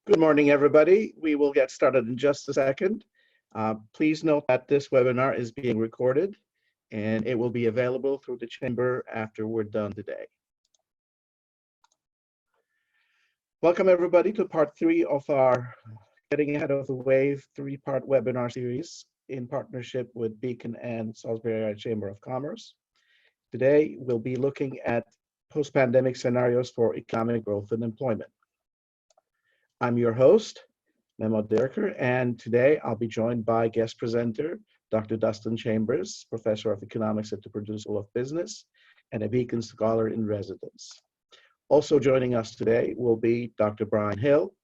Good morning, everybody. We will get started in just a second. Please note that this webinar is being recorded and it will be available through the chamber after we're done today. Welcome, everybody, to part 3 of our Getting Ahead of the Wave 3-part webinar series in partnership with Beacon and Salisbury Area Chamber of Commerce. Today, we'll be looking at post-pandemic scenarios for economic growth and employment. I'm your host, Memo Dirker, and today I'll be joined by guest presenter, Dr. Dustin Chambers, Professor of Economics at the Purdue School of Business and a Beacon Scholar in Residence. Also joining us today will be Dr. Brian Hill.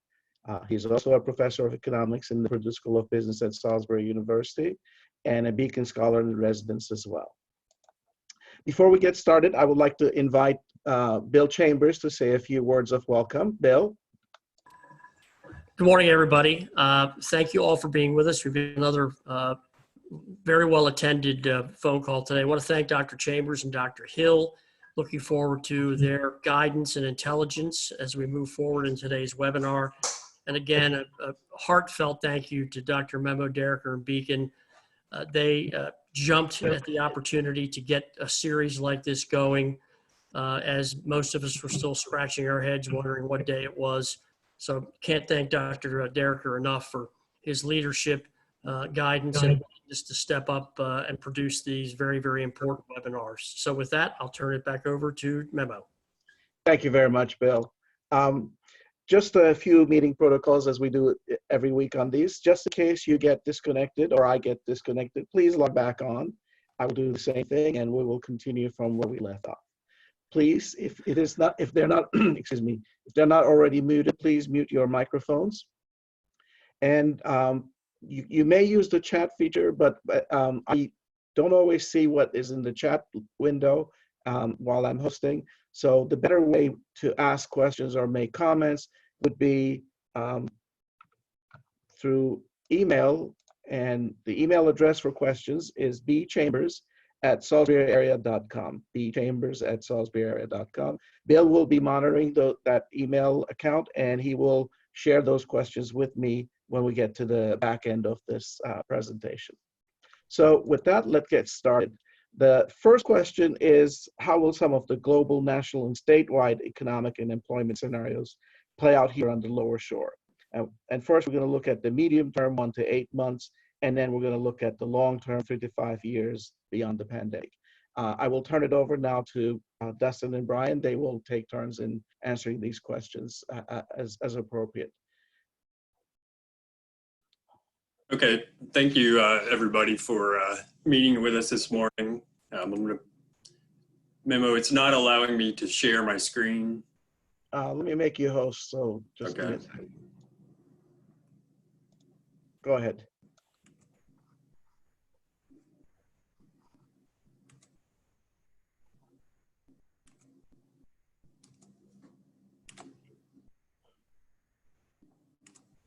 He's also a Professor of Economics in the Purdue School of Business at Salisbury University and a Beacon Scholar in Residence as well. Before we get started, I would like to invite Bill Chambers to say a few words of welcome. Bill. Good morning, everybody. Thank you all for being with us. We've got another very well attended phone call today. I want to thank Dr. Chambers and Dr. Hill. Looking forward to their guidance and intelligence as we move forward in today's webinar. And again, a heartfelt thank you to Dr. Memo Derricker and Beacon. They jumped at the opportunity to get a series like this going, as most of us were still scratching our heads wondering what day it was. So can't thank Dr. Derricker enough for his leadership, guidance, and just to step up and produce these very, very important webinars. So with that, I'll turn it back over to Memo. Thank you very much, Bill. Just a few meeting protocols as we do every week on these. Just in case you get disconnected or I get disconnected, please log back on. I will do the same thing and we will continue from where we left off. Please, if they're not, excuse me, if they're not already muted, please mute your microphones. And you may use the chat feature, but I don't always see what is in the chat window while I'm hosting. So the better way to ask questions or make comments would be through email. And the email address for questions is bchambers@salisburyarea.com, bchambers@salisburyarea.com. Bill will be monitoring that email account, and he will share those questions with me when we get to the back end of this presentation. So with that, let's get started. The first question is, how will some of the global, national, and statewide economic and employment scenarios play out here on the lower shore? And first, we're going to look at the medium term, 1 to 8 months, and then we're going to look at the long term, 3 to 5 years beyond the pandemic. I will turn it over now to Dustin and Brian. They will take turns in answering these questions as appropriate. Okay, thank you everybody for meeting with us this morning. Memo, it's not allowing me to share my screen. Let me make you host, so just okay. Go ahead.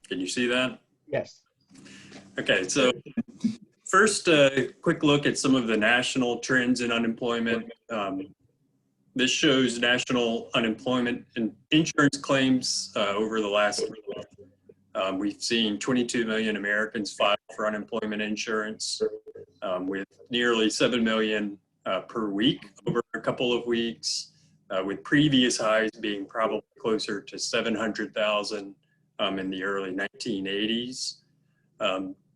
Can you see that? Yes. Okay, so first, a quick look at some of the national trends in unemployment. This shows national unemployment and insurance claims over the last week. We've seen 22 million Americans file for unemployment insurance, with nearly 7 million per week over a couple of weeks, with previous highs being probably closer to 700,000 in the early 1980s.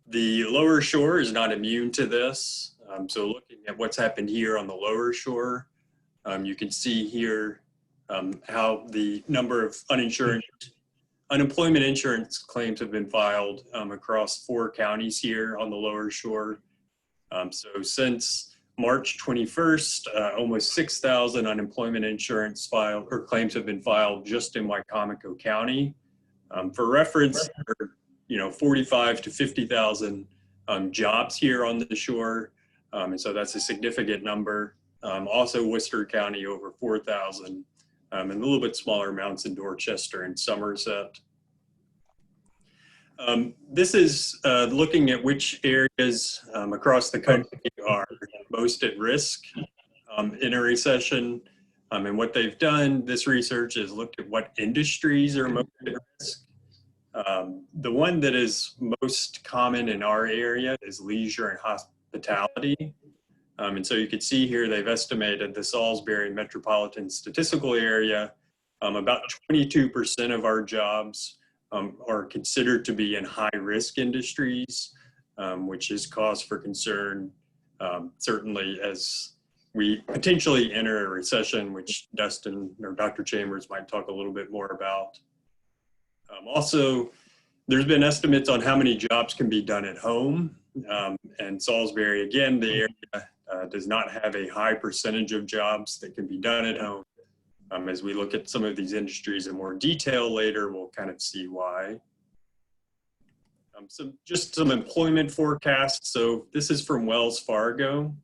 The lower shore is not immune to this. So looking at what's happened here on the lower shore, you can see here how the number of unemployment insurance claims have been filed across 4 counties here on the lower shore. So since March 21st, almost 6,000 unemployment insurance claims have been filed just in Wicomico County. For reference, there are, 45 to 50,000 jobs here on the shore, and so that's a significant number. Also, Worcester County over 4,000, and a little bit smaller amounts in Dorchester and Somerset. This is looking at which areas across the country are most at risk in a recession. And what they've done, this research has looked at what industries are most at risk. The one that is most common in our area is leisure and hospitality. And so you can see here, they've estimated the Salisbury metropolitan statistical area, about 22% of our jobs are considered to be in high-risk industries, which is cause for concern, certainly as we potentially enter a recession, which Dustin or Dr. Chambers might talk a little bit more about. Also, there's been estimates on how many jobs can be done at home. And Salisbury, again, the area does not have a high percentage of jobs that can be done at home. As we look at some of these industries in more detail later, we'll kind of see why. Just some employment forecasts. So this is from Wells Fargo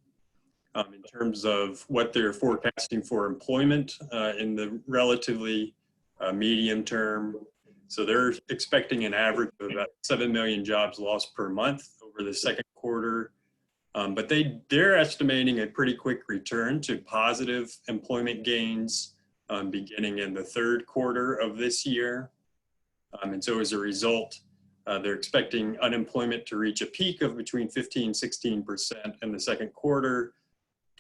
in terms of what they're forecasting for employment in the relatively medium term. So they're expecting an average of about 7 million jobs lost per month over the second quarter. But they're estimating a pretty quick return to positive employment gains beginning in the third quarter of this year. And so as a result, they're expecting unemployment to reach a peak of between 15–16% in the second quarter,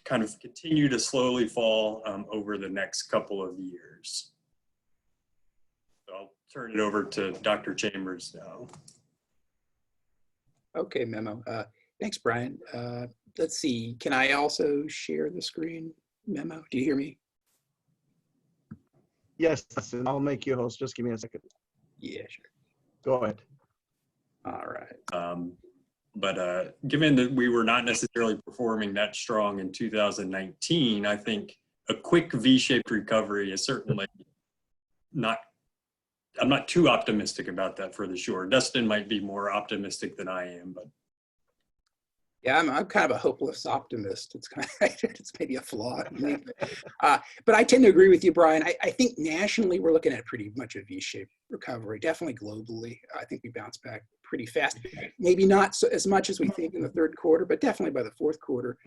kind of continue to slowly fall over the next couple of years. So I'll turn it over to Dr. Chambers now. Okay, Memo. Thanks, Brian. Let's see. Can I also share the screen, Memo? Do you hear me? Yes, and I'll make you host. Just give me a second. Yeah, sure. Go ahead. All right. But given that we were not necessarily performing that strong in 2019, I think a quick V-shaped recovery is certainly not, I'm not too optimistic about that for the sure. Dustin might be more optimistic than I am, but. Yeah, I'm kind of a hopeless optimist. It's kind of, it's maybe a flaw in me. But I tend to agree with you, Brian. I think nationally, we're looking at pretty much a V-shaped recovery, definitely globally. I think we bounce back pretty fast. Maybe not so, as much as we think in the third quarter, but definitely by the fourth quarter.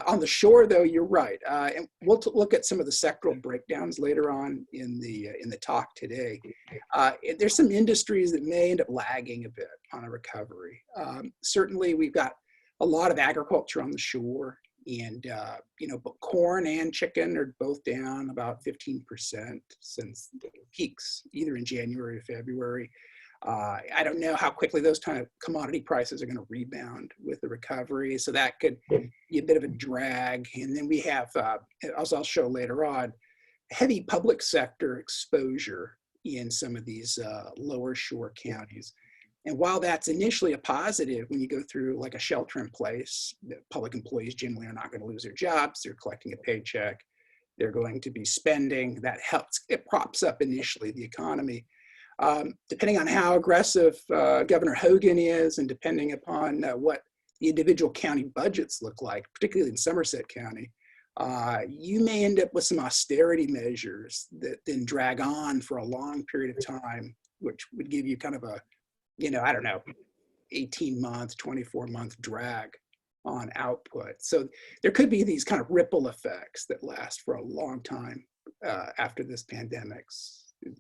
On the shore, though, you're right. And we'll look at some of the sectoral breakdowns later on in the talk today. There's some industries that may end up lagging a bit on a recovery. Certainly, we've got a lot of agriculture on the shore, and but corn and chicken are both down about 15% since the peaks, either in January or February. I don't know how quickly those kind of commodity prices are going to rebound with the recovery, so that could be a bit of a drag. And then we have, as I'll show later on, heavy public sector exposure in some of these lower shore counties. And while that's initially a positive, when you go through like a shelter in place, the public employees generally are not going to lose their jobs. They're collecting a paycheck. They're going to be spending. That helps. It props up initially the economy. Depending on how aggressive Governor Hogan is, and depending upon what the individual county budgets look like, particularly in Somerset County, you may end up with some austerity measures that then drag on for a long period of time, which would give you kind of a, I don't know, 18-month, 24-month drag on output. So there could be these kind of ripple effects that last for a long time after this pandemic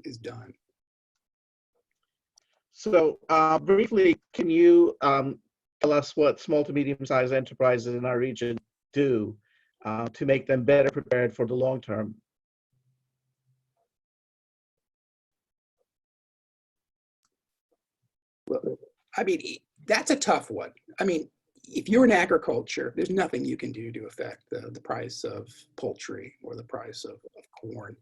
is done. So briefly, can you tell us what small to medium-sized enterprises in our region do to make them better prepared for the long term? Well, I mean, that's a tough one. I mean, if you're in agriculture, there's nothing you can do to affect the price of poultry or the price of corn.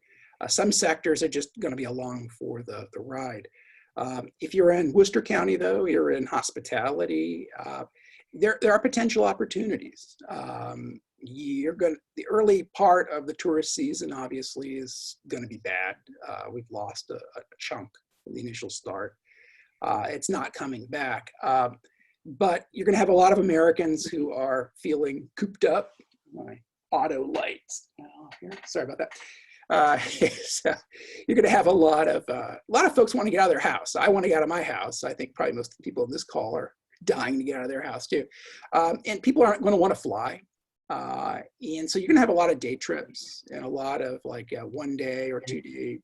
Some sectors are just going to be along for the ride. If you're in Worcester County, though, you're in hospitality, there are potential opportunities. The early part of the tourist season, obviously, is going to be bad. We've lost a chunk from the initial start. It's not coming back. But you're going to have a lot of Americans who are feeling cooped up. My auto lights. Sorry about that. So you're going to have a lot of folks want to get out of their house. I want to get out of my house. I think probably most of the people in this call are dying to get out of their house too. And people aren't going to want to fly. And so you're going to have a lot of day trips and a lot of like 1 day or 2 day,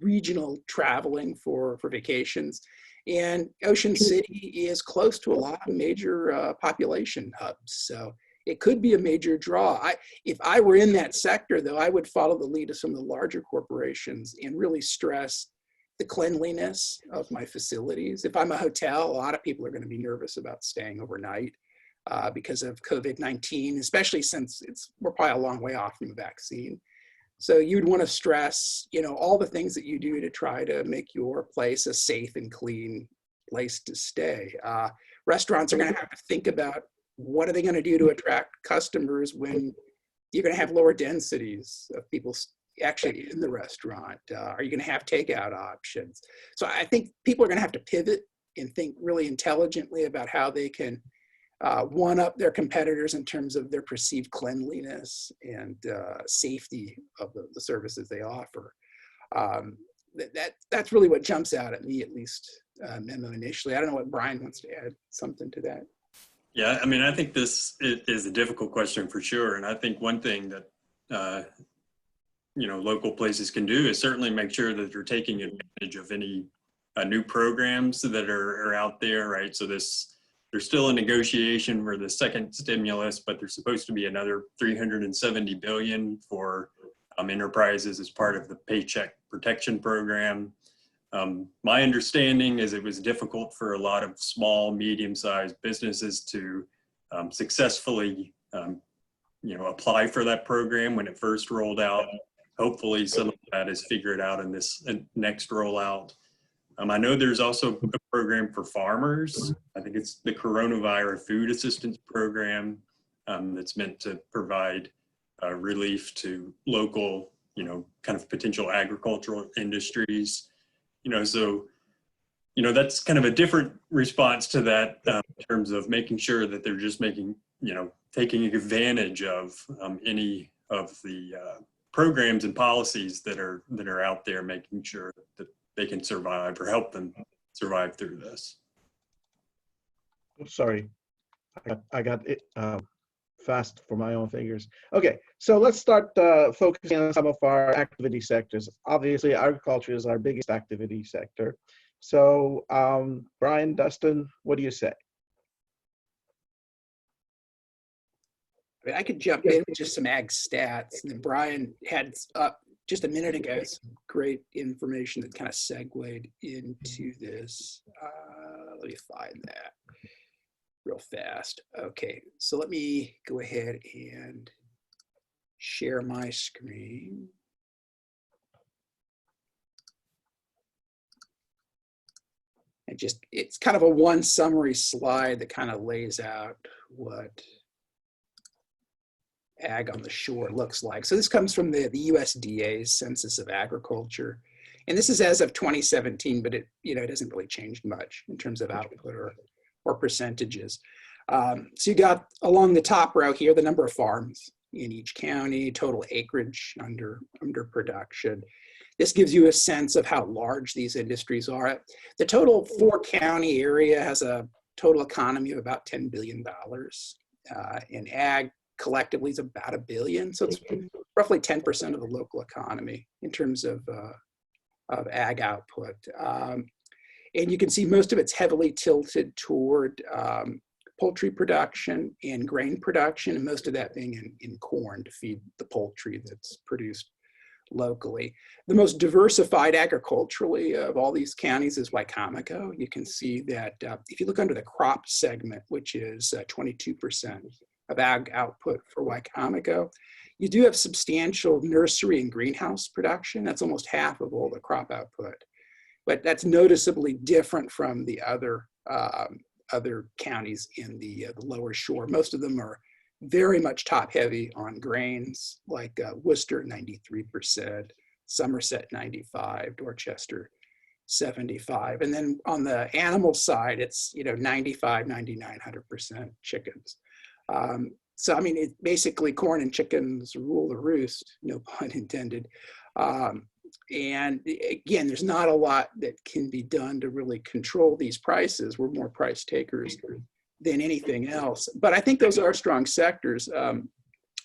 regional traveling for vacations. And Ocean City is close to a lot of major population hubs. So it could be a major draw. If I were in that sector, though, I would follow the lead of some of the larger corporations and really stress the cleanliness of my facilities. If I'm a hotel, a lot of people are going to be nervous about staying overnight because of COVID-19, especially since we're probably a long way off from a vaccine. So you'd want to stress, all the things that you do to try to make your place a safe and clean place to stay. Restaurants are going to have to think about what are they going to do to attract customers when you're going to have lower densities of people actually in the restaurant. Are you going to have takeout options? So I think people are going to have to pivot and think really intelligently about how they can one up their competitors in terms of their perceived cleanliness and safety of the services they offer. That's really what jumps out at me, at least memo initially. I don't know what Brian wants to add something to that. Yeah, I mean, I think this is a difficult question for sure. And I think one thing that, local places can do is certainly make sure that they're taking advantage of any new programs that are out there, right? So there's still a negotiation for the second stimulus, but there's supposed to be another $370 billion for enterprises as part of the Paycheck Protection Program. My understanding is it was difficult for a lot of small, medium-sized businesses to successfully, apply for that program when it first rolled out. Hopefully some of that is figured out in this next rollout. I know there's also a program for farmers. I think it's the Coronavirus Food Assistance Program that's meant to provide relief to local, kind of potential agricultural industries. That's kind of a different response to that in terms of making sure that they're just taking advantage of any of the programs and policies that are out there, making sure that they can survive or help them survive through this. Sorry, I got it fast for my own fingers. Okay, so let's start focusing on some of our activity sectors. Obviously, agriculture is our biggest activity sector. So, Brian, Dustin, what do you say? I could jump in with just some ag stats, and then Brian had just a minute ago some great information that kind of segued into this. Let me find that real fast. Okay, so let me go ahead and share my screen. And it's kind of a one summary slide that kind of lays out what ag on the shore looks like. So this comes from the USDA's Census of Agriculture. And this is as of 2017, but it hasn't really changed much in terms of output or percentages. So you got along the top row here, the number of farms in each county, total acreage under production. This gives you a sense of how large these industries are. The total 4-county area has a total economy of about $10 billion. And ag collectively is about $1 billion. So it's roughly 10% of the local economy in terms of ag output. And you can see most of it's heavily tilted toward poultry production and grain production, and most of that being in corn to feed the poultry that's produced locally. The most diversified agriculturally of all these counties is Wicomico. You can see that if you look under the crop segment, which is 22% of ag output for Wicomico, you do have substantial nursery and greenhouse production. That's almost half of all the crop output. But that's noticeably different from the other counties in the lower shore. Most of them are very much top heavy on grains, like Worcester 93%, Somerset 95%, Dorchester 75%. And then on the animal side, it's 95, 99, 100% chickens. So I mean, it basically corn and chickens rule the roost, no pun intended. And again, there's not a lot that can be done to really control these prices. We're more price takers than anything else. But I think those are strong sectors.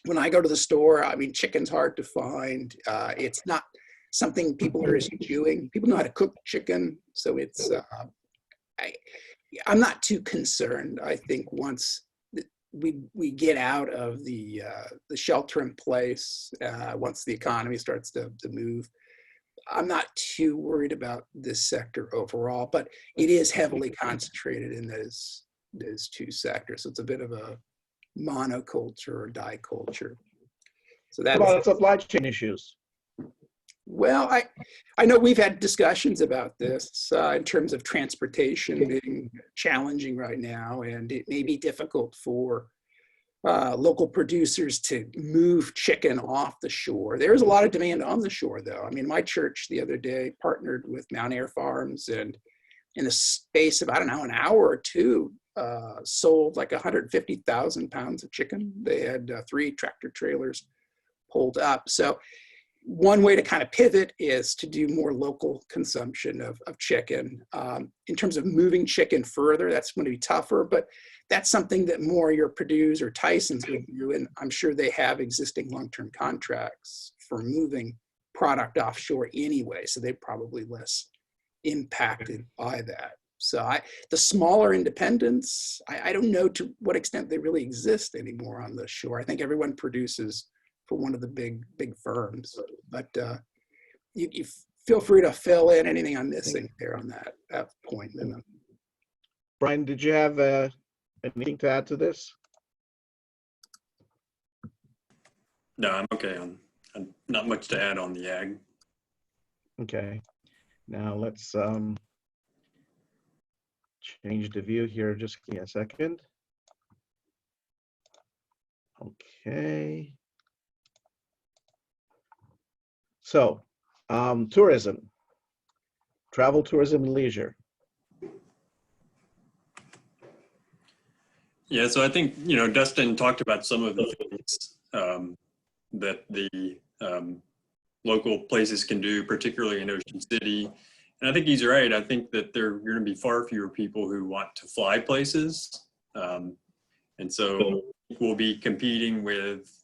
When I go to the store, I mean, chicken's hard to find. It's not something people are eschewing. People know how to cook chicken, so it's I'm not too concerned. I think once we get out of the shelter in place, once the economy starts to move, I'm not too worried about this sector overall, but it is heavily concentrated in those two sectors. So it's a bit of a monoculture or diculture. So that's What about supply chain issues? well, I know we've had discussions about this in terms of transportation being challenging right now, and it may be difficult for local producers to move chicken off the shore. There's a lot of demand on the shore, though. I mean, my church the other day partnered with Mount Air Farms, and in the space of, I don't know, an hour or two, sold like 150,000 pounds of chicken. They had 3 tractor trailers pulled up. So one way to kind of pivot is to do more local consumption of chicken. In terms of moving chicken further, that's going to be tougher, but that's something that more your Purdue's or Tyson's would do, and I'm sure they have existing long-term contracts for moving product offshore anyway, so they're probably less impacted by that. So the smaller independents, I don't know to what extent they really exist anymore on the shore. I think everyone produces for one of the big firms, but you feel free to fill in anything I'm missing there on that point. Brian, did you have anything to add to this? No, I'm okay on not much to add on the ag. Okay, now let's change the view here. Just give me a second. Okay. So, tourism, travel, tourism, and leisure. Yeah, so I think, Dustin talked about some of the things that the local places can do, particularly in Ocean City. And I think he's right. I think that there are going to be far fewer people who want to fly places. And so we'll be competing with,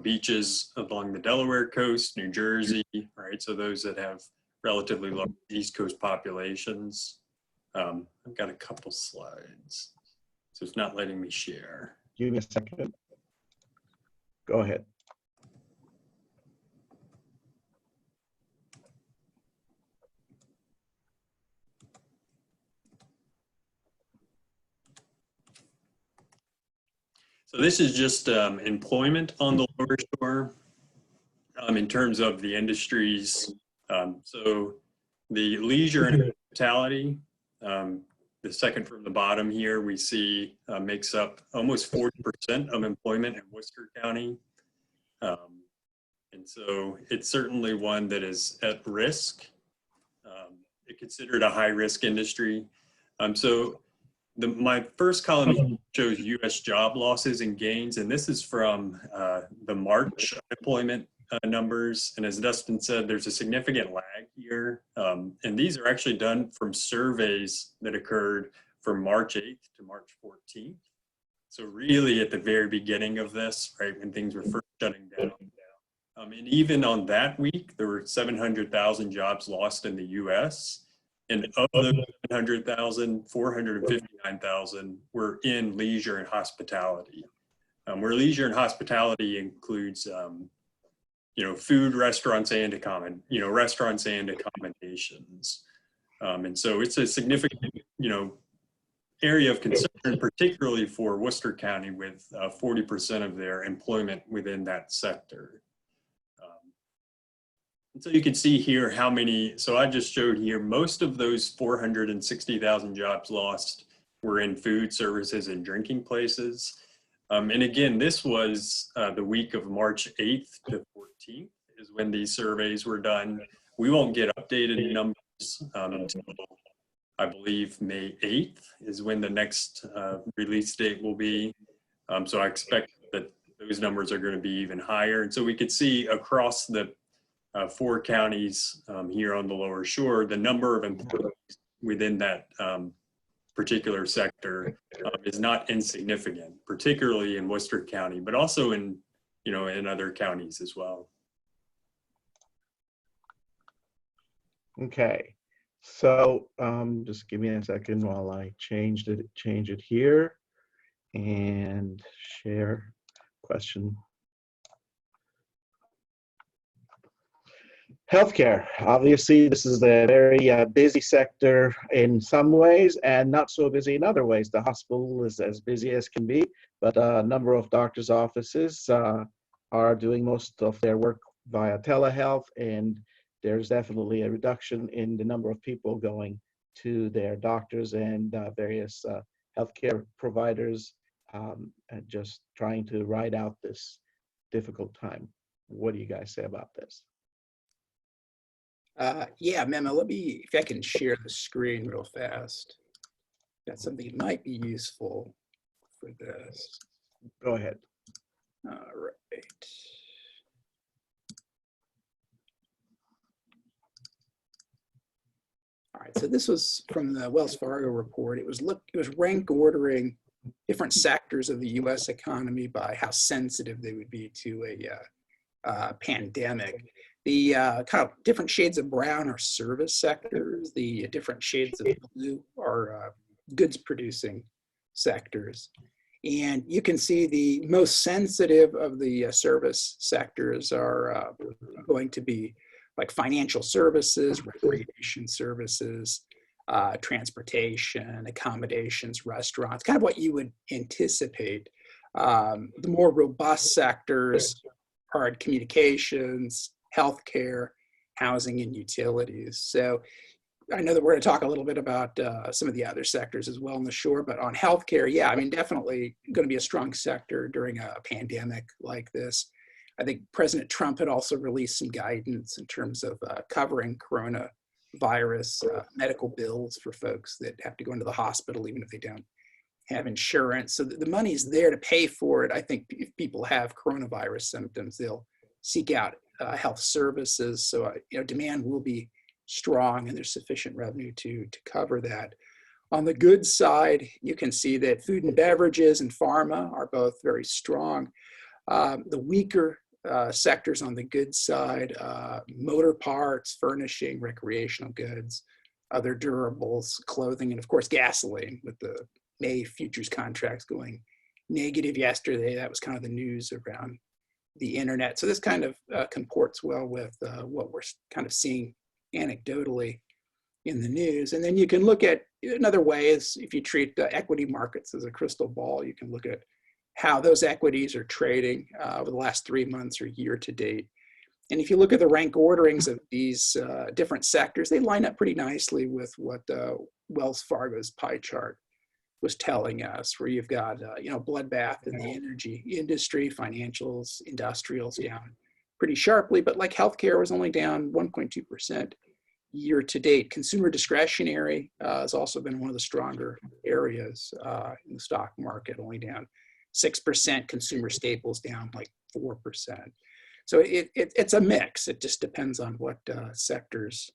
beaches along the Delaware coast, New Jersey, right? So those that have relatively low East Coast populations. I've got a couple slides. So it's not letting me share. Give me a second. Go ahead. So this is just employment on the lower shore in terms of the industries. So the leisure and hospitality, the second from the bottom here, we see makes up almost 40% of employment in Worcester County. And so it's certainly one that is at risk. It's considered a high risk industry. So my first column shows U.S. job losses and gains, and this is from the March employment numbers. And as Dustin said, there's a significant lag here. And these are actually done from surveys that occurred from March 8th to March 14th. So really at the very beginning of this, right, when things were first shutting down. And even on that week, there were 700,000 jobs lost in the U.S., and of those 700,000, 459,000 were in leisure and hospitality. Where leisure and hospitality includes, food, restaurants, and restaurants and accommodations. And so it's a significant, area of concern, particularly for Worcester County, with 40% of their employment within that sector. And so you can see here how many, so I just showed here, most of those 460,000 jobs lost were in food, services, and drinking places. And again, this was the week of March 8th to 14th is when these surveys were done. We won't get updated numbers until, I believe, May 8th is when the next release date will be. So I expect that those numbers are going to be even higher. And so we could see across the 4 counties here on the lower shore, the number of employees within that particular sector is not insignificant, particularly in Worcester County, but also in, in other counties as well. Okay, so just give me a second while I change it here and share question. Healthcare, obviously, this is a very busy sector in some ways and not so busy in other ways. The hospital is as busy as can be, but a number of doctors' offices are doing most of their work via telehealth, and there's definitely a reduction in the number of people going to their doctors and various healthcare providers, and just trying to ride out this difficult time. What do you guys say about this? Yeah, Memo, let me, if I can share the screen real fast. That's something that might be useful for this. Go ahead. All right. All right, so this was from the Wells Fargo report. It was rank ordering different sectors of the U.S. economy by how sensitive they would be to a pandemic. The kind of different shades of brown are service sectors. The different shades of blue are goods producing sectors. And you can see the most sensitive of the service sectors are going to be like financial services, recreation services, transportation, accommodations, restaurants, kind of what you would anticipate. The more robust sectors are communications, healthcare, housing, and utilities. So I know that we're going to talk a little bit about some of the other sectors as well on the shore, but on healthcare, yeah, I mean, definitely going to be a strong sector during a pandemic like this. I think President Trump had also released some guidance in terms of covering coronavirus medical bills for folks that have to go into the hospital, even if they don't have insurance. So the money's there to pay for it. I think if people have coronavirus symptoms, they'll seek out health services. So, demand will be strong and there's sufficient revenue to cover that. On the goods side, you can see that food and beverages and pharma are both very strong. The weaker sectors on the goods side, motor parts, furnishing, recreational goods, other durables, clothing, and of course gasoline, with the May futures contracts going negative yesterday. That was kind of the news around the internet. So this kind of comports well with what we're kind of seeing anecdotally in the news. And then you can look at another way is if you treat equity markets as a crystal ball, you can look at how those equities are trading over the last 3 months or year to date. And if you look at the rank orderings of these different sectors, they line up pretty nicely with what Wells Fargo's pie chart was telling us, where you've got bloodbath in the energy industry, financials, industrials down pretty sharply, but like healthcare was only down 1.2% year to date. Consumer discretionary has also been one of the stronger areas in the stock market, only down 6%. Consumer staples down like 4%. So it's a mix. It just depends on what sectors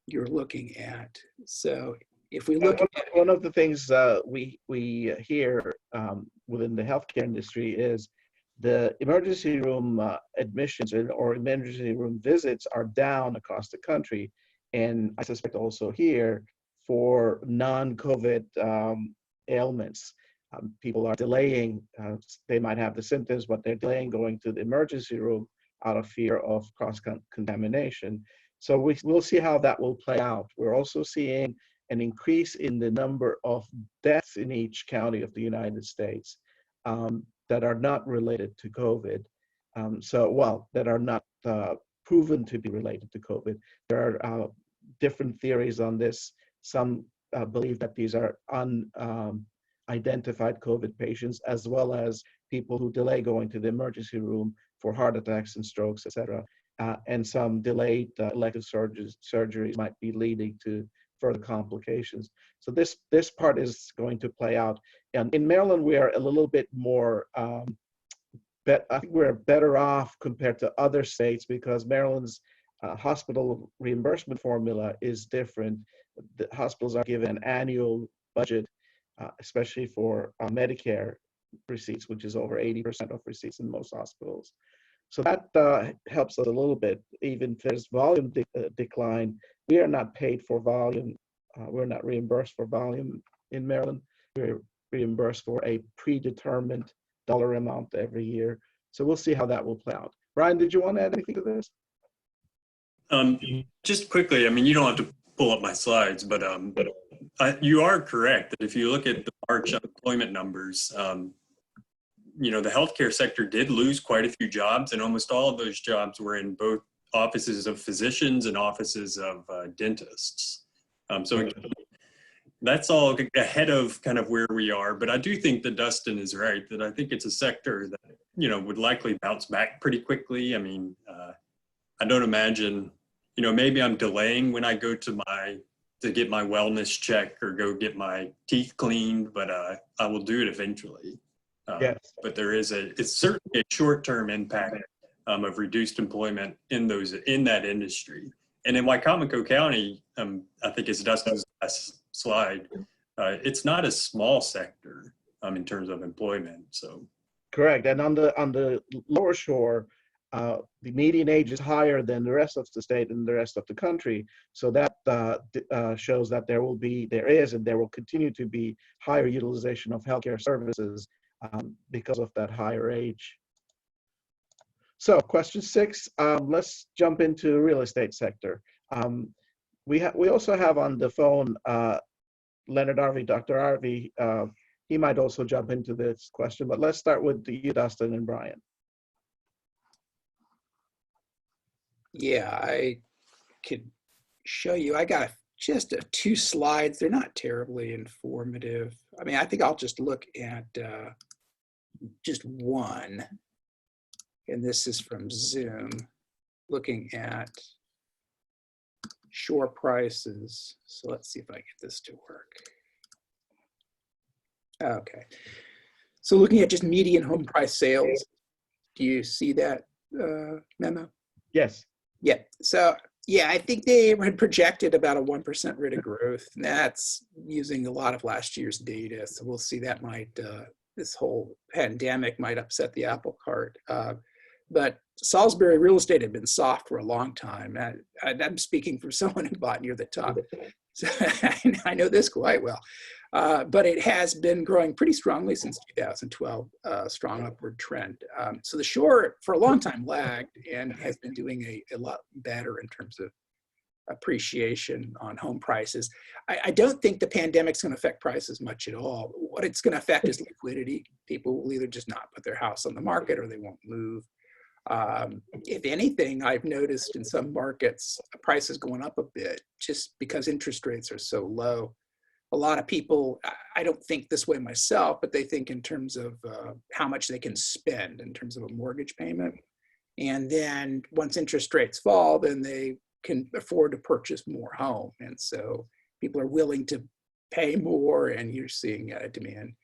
you're looking at. So if we look at one of the things we hear within the healthcare industry is the emergency room admissions or emergency room visits are down across the country, and I suspect also here for non-COVID ailments. People are delaying, they might have the symptoms, but they're delaying going to the emergency room out of fear of cross-contamination. So we'll see how that will play out. We're also seeing an increase in the number of deaths in each county of the United States that are not related to COVID. That are not proven to be related to COVID. There are different theories on this. Some believe that these are unidentified COVID patients, as well as people who delay going to the emergency room for heart attacks and strokes, etc. And some delayed elective surgeries might be leading to further complications. So this part is going to play out. And in Maryland, we are a little bit more, I think we're better off compared to other states because Maryland's hospital reimbursement formula is different. The hospitals are given an annual budget, especially for Medicare receipts, which is over 80% of receipts in most hospitals. So that helps us a little bit. Even if there's volume decline, we are not paid for volume. We're not reimbursed for volume in Maryland. We're reimbursed for a predetermined dollar amount every year. So we'll see how that will play out. Brian, did you want to add anything to this? Just quickly, I mean, you don't have to pull up my slides, but you are correct that if you look at the March unemployment numbers, you know, the healthcare sector did lose quite a few jobs, and almost all of those jobs were in both offices of physicians and offices of dentists. So that's all ahead of kind of where we are. But I do think that Dustin is right, that I think it's a sector that, you know, would likely bounce back pretty quickly. I mean, I don't imagine, you know, maybe I'm delaying when I go to get my wellness check or go get my teeth cleaned, but I will do it eventually. Yes. But it's certainly a short-term impact of reduced employment in that industry. And in Wycomico County, I think it's Dustin's last slide, it's not a small sector in terms of employment. So correct. And on the lower shore, the median age is higher than the rest of the state and the rest of the country. So that shows that there will continue to be higher utilization of healthcare services because of that higher age. So question 6, let's jump into real estate sector. We also have on the phone Leonard Arvey, Dr. Arvey. He might also jump into this question, but let's start with you, Dustin and Brian. Yeah, I could show you. I got just 2 slides. They're not terribly informative. I mean, I think I'll just look at just one. And this is from Zoom, looking at shore prices. So let's see if I get this to work. Okay. So looking at just median home price sales, do you see that memo? Yes. Yeah. So yeah, I think they had projected about a 1% rate of growth. And that's using a lot of last year's data. So we'll see that might, this whole pandemic might upset the apple cart. But Salisbury real estate had been soft for a long time. I'm speaking for someone who bought near the top. So I know this quite well. But it has been growing pretty strongly since 2012, strong upward trend. So the shore for a long time lagged and has been doing a lot better in terms of appreciation on home prices. I don't think the pandemic's going to affect prices much at all. What it's going to affect is liquidity. People will either just not put their house on the market or they won't move. If anything, I've noticed in some markets, prices going up a bit just because interest rates are so low. A lot of people, I don't think this way myself, but they think in terms of how much they can spend in terms of a mortgage payment. And then once interest rates fall, then they can afford to purchase more home. And so people are willing to pay more, and you're seeing demand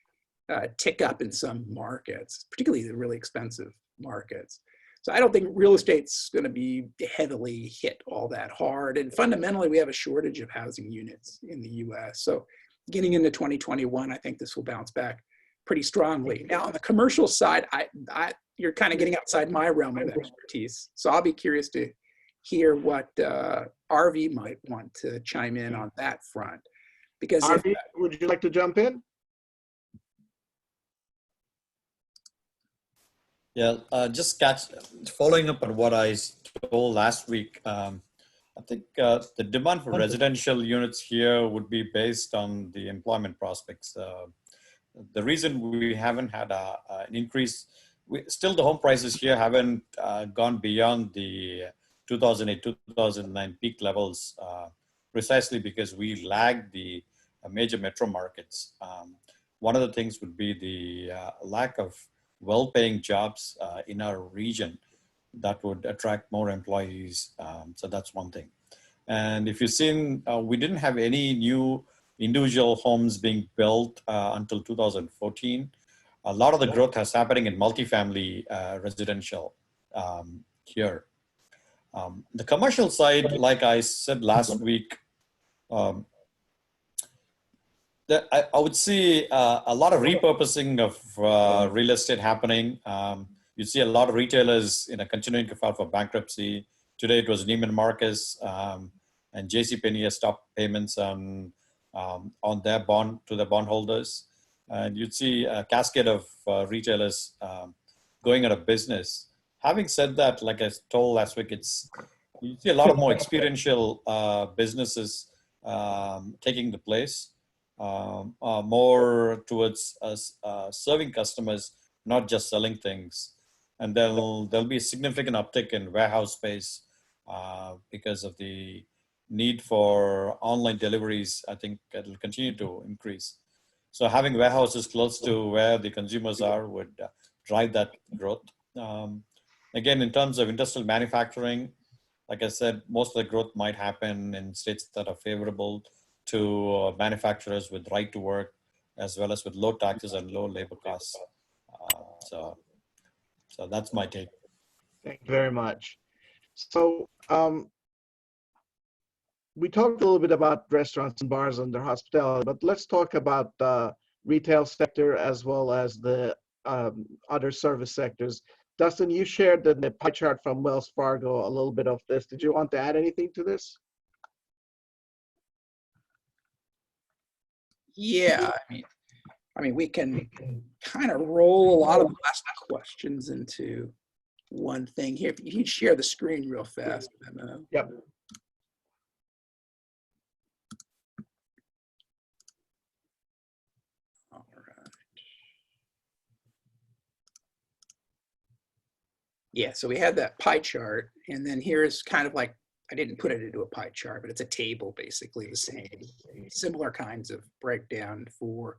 tick up in some markets, particularly the really expensive markets. So I don't think real estate's going to be heavily hit all that hard. And fundamentally, we have a shortage of housing units in the US. So getting into 2021, I think this will bounce back pretty strongly. Now, on the commercial side, you're kind of getting outside my realm of expertise. So I'll be curious to hear what RV might want to chime in on that front. Because RV, would you like to jump in? Yeah, just following up on what I told last week. I think the demand for residential units here would be based on the employment prospects. The reason we haven't had an increase, still the home prices here haven't gone beyond the 2008-2009 peak levels, precisely because we lag the major metro markets. One of the things would be the lack of well-paying jobs in our region that would attract more employees. So that's one thing. And if you've seen, we didn't have any new individual homes being built until 2014. A lot of the growth has happening in multifamily residential here. The commercial side, like I said last week, I would see a lot of repurposing of real estate happening. you see a lot of retailers, continuing to file for bankruptcy. Today it was Neiman Marcus, and JCPenney has stopped payments on their bond to their bondholders. And you'd see a cascade of retailers going out of business. Having said that, like I told last week, you see a lot of more experiential businesses taking the place, more towards serving customers, not just selling things. And there'll be a significant uptick in warehouse space because of the need for online deliveries. I think it'll continue to increase. So having warehouses close to where the consumers are would drive that growth. Again, in terms of industrial manufacturing, like I said, most of the growth might happen in states that are favorable to manufacturers with right to work, as well as with low taxes and low labor costs. So that's my take. Thank you very much. So we talked a little bit about restaurants and bars and their hospitality, but let's talk about the retail sector as well as the other service sectors. Dustin, you shared the pie chart from Wells Fargo, a little bit of this. Did you want to add anything to this? Yeah, I mean, we can kind of roll a lot of the last questions into one thing here. If you share the screen real fast, Memo. Yep. All right. Yeah, so we had that pie chart, and then here's kind of like, I didn't put it into a pie chart, but it's a table, basically the same, similar kinds of breakdown for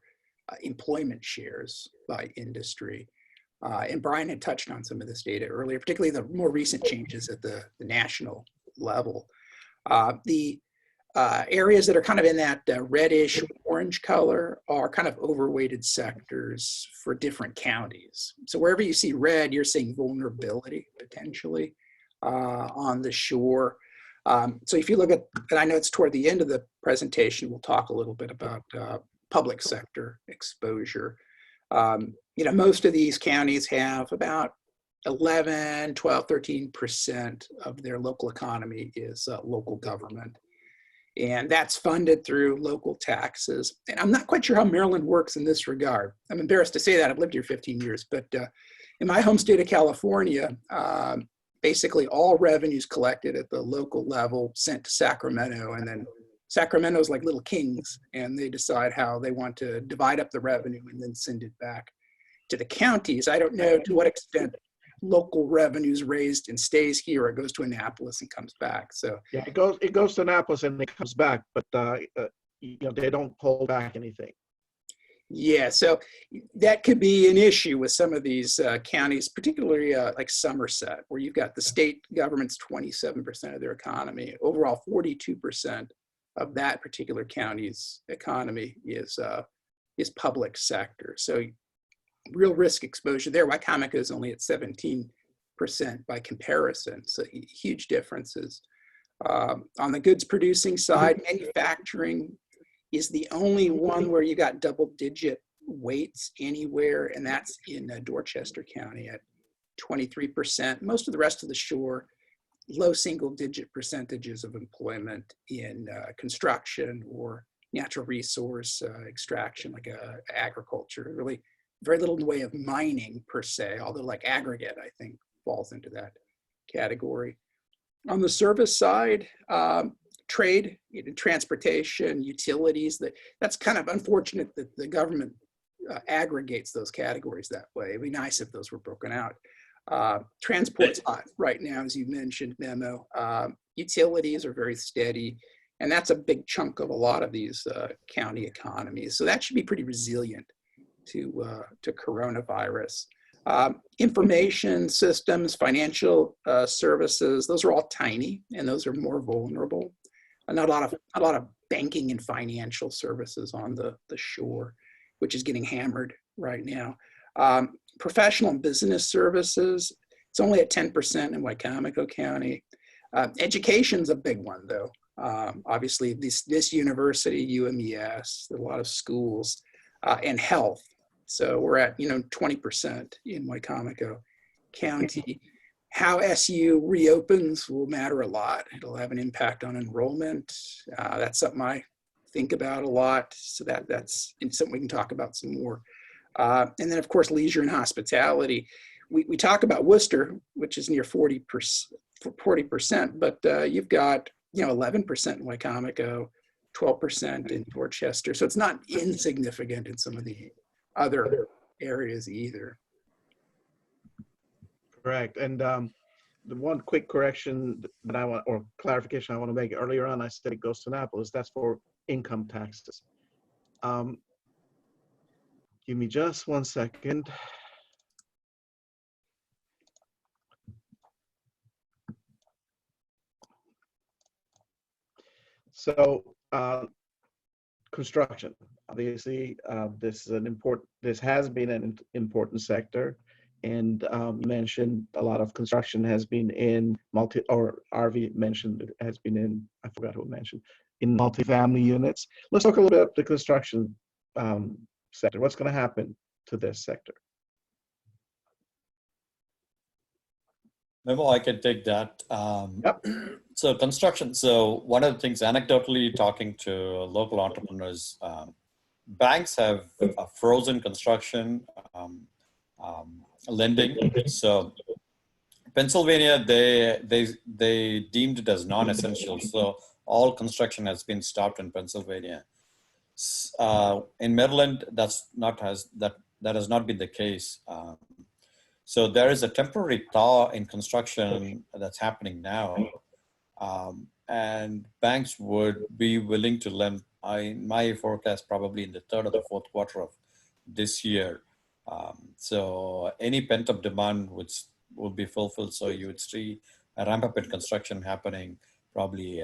employment shares by industry. And Brian had touched on some of this data earlier, particularly the more recent changes at the national level. The areas that are kind of in that reddish orange color are kind of overweighted sectors for different counties. So wherever you see red, you're seeing vulnerability potentially on the shore. So if you look at, and I know it's toward the end of the presentation, we'll talk a little bit about public sector exposure. Most of these counties have about 11, 12, 13% of their local economy is local government. And that's funded through local taxes. And I'm not quite sure how Maryland works in this regard. I'm embarrassed to say that. I've lived here 15 years, but in my home state of California, basically all revenues collected at the local level sent to Sacramento, and then Sacramento's like little kings, and they decide how they want to divide up the revenue and then send it back to the counties. I don't know to what extent local revenues raised and stays here, or it goes to Annapolis and comes back. So yeah, it goes to Annapolis and it comes back, but they don't hold back anything. Yeah, so that could be an issue with some of these counties, particularly like Somerset, where you've got the state government's 27% of their economy. Overall, 42% of that particular county's economy is public sector. So real risk exposure there. Wacomico is only at 17% by comparison, so huge differences. On the goods producing side, manufacturing is the only one where you got double-digit weights anywhere, and that's in Dorchester County at 23%. Most of the rest of the shore, low single-digit percentages of employment in construction or natural resource extraction, like agriculture. Really very little in the way of mining per se, although like aggregate, I think, falls into that category. On the service side, trade, transportation, utilities, that's kind of unfortunate that the government aggregates those categories that way. It'd be nice if those were broken out. Transport's hot right now, as you mentioned, Memo. Utilities are very steady, and that's a big chunk of a lot of these county economies. So that should be pretty resilient to coronavirus. Information systems, financial services, those are all tiny, and those are more vulnerable. Not a lot of banking and financial services on the shore, which is getting hammered right now. Professional and business services, it's only at 10% in Wicomico County. Education's a big one, though. Obviously, this university, UMES, there are a lot of schools, and health. So we're at 20% in Wicomico. county. How SU reopens will matter a lot. It'll have an impact on enrollment. That's something I think about a lot. So that's something we can talk about some more. And then, of course, leisure and hospitality. We talk about Worcester, which is near 40%, but you've got 11% in Wycomico, 12% in Dorchester. So it's not insignificant in some of the other areas either. Correct. And the one quick correction that I want, or clarification I want to make, earlier on I said it goes to Annapolis. That's for income taxes. Give me just 1 second. So construction, obviously, this has been an important sector. And you mentioned a lot of construction has been in RV mentioned it has been in, I forgot who mentioned, in multifamily units. Let's talk a little bit about the construction sector. What's going to happen to this sector? Memo, I can take that. Yep. So construction. So one of the things, anecdotally, talking to local entrepreneurs, banks have frozen construction lending. So Pennsylvania, they deemed it as non-essential. So all construction has been stopped in Pennsylvania. In Maryland, that has not been the case. So there is a temporary thaw in construction that's happening now. And banks would be willing to lend, in my forecast, probably in the third or the fourth quarter of this year. So any pent-up demand would be fulfilled. So you would see a ramp up in construction happening probably